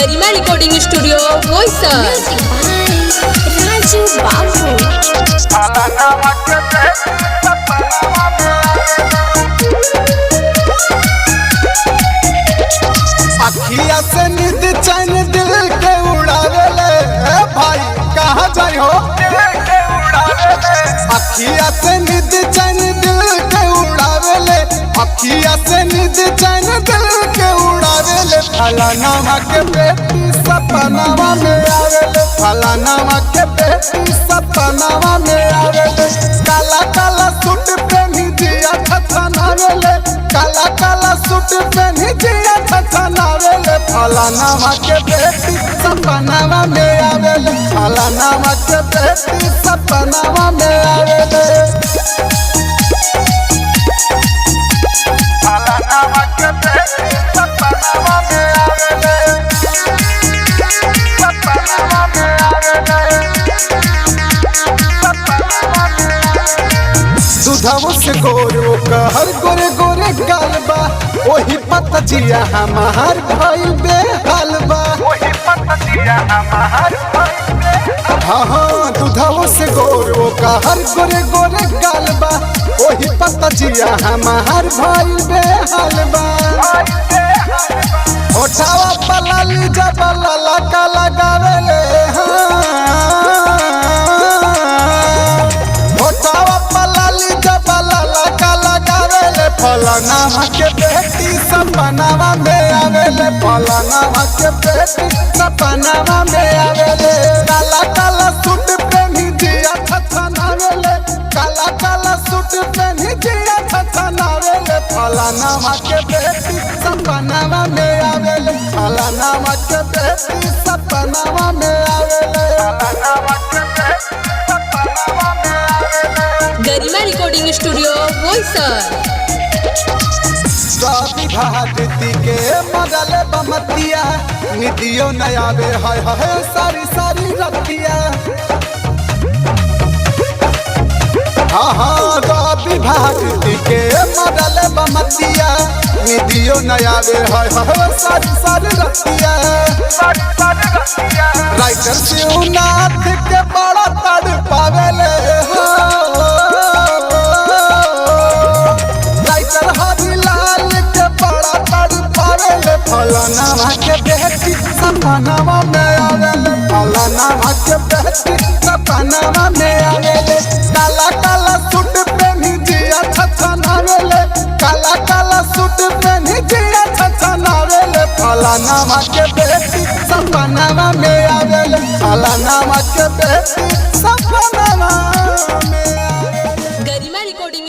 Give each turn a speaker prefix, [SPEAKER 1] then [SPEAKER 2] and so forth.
[SPEAKER 1] गरिमा recording studio Boisar.
[SPEAKER 2] Raju बाबू
[SPEAKER 3] अखिया से निद चैन दिल के उड़ावेले भाई कहाँ जाई हो। अखिया से निद चैन दिल के उड़ावेले, अखिया से निद चैन दिल के उड़ावेले। फलानामा के बेटी सपनावा में आवेले, फलानामा के बेटी सपनावा में आवेले। काला काला सूट पहनी जिया छछनावेले, काला काला सूट पहनी जिया छछनावेले। फलानामा के बेटी सपनावा में आवेले, फलानामा के बेटी सपनावा में आवेले। फलानामा के बेटी सपनावा में आवेले, सपनावा में आवेले, सपनावा में आवेले। दूधवो से गोरो कहर गोरे गोरे गालबा, ओही पता जिया हमार भइल बेहालबा, ओही पता जिया हमार भइल बेहालबा। हाँ दूधवो से गोरो कहर गोरे गोरे गालबा, ओही पता जिया हमार भइल बेहालबा। ओठावा पलाली जबला लगा लगावेले, ओठावा पलाली जबला लगा लगावेले। फलानामा के बेटी सपनावा में आवेले, फलानामा के बेटी सपनावा में आवेले। काला काला सूट पहनी जिया छछनावेले, काला काला सूट पहनी जिया छछनावेले। फलानामा के बेटी सपनावा में आवेले, फलानामा के बेटी सपनावा में आवेले, फलानामा के बेटी सपनावा में आवेले।
[SPEAKER 1] गरिमा रिकॉर्डिंग स्टूडियो बोईसर।
[SPEAKER 3] शादी भारती के मगले बमतिया, निदियो नयावे हाय हाय सारी सारी रतिया। हाँ हाँ शादी भारती के मगले बमतिया, निदियो नयावे हाय हाय सारी सारी रतिया। राइटर शिवनाथ के बड़ा तड़ पावेले, राइटर हरिलाल के बड़ा तड़ पावेले। फलानामा के बेटी सपनावा में आवेले, फलानामा के बेटी सपनावा में आवेले। काला काला सूट पहनी जिया छछनावेले, काला काला सूट पहनी जिया छछनावेले। फलानामा के बेटी सपनावा में आवेले, फलानामा के बेटी सपनावा में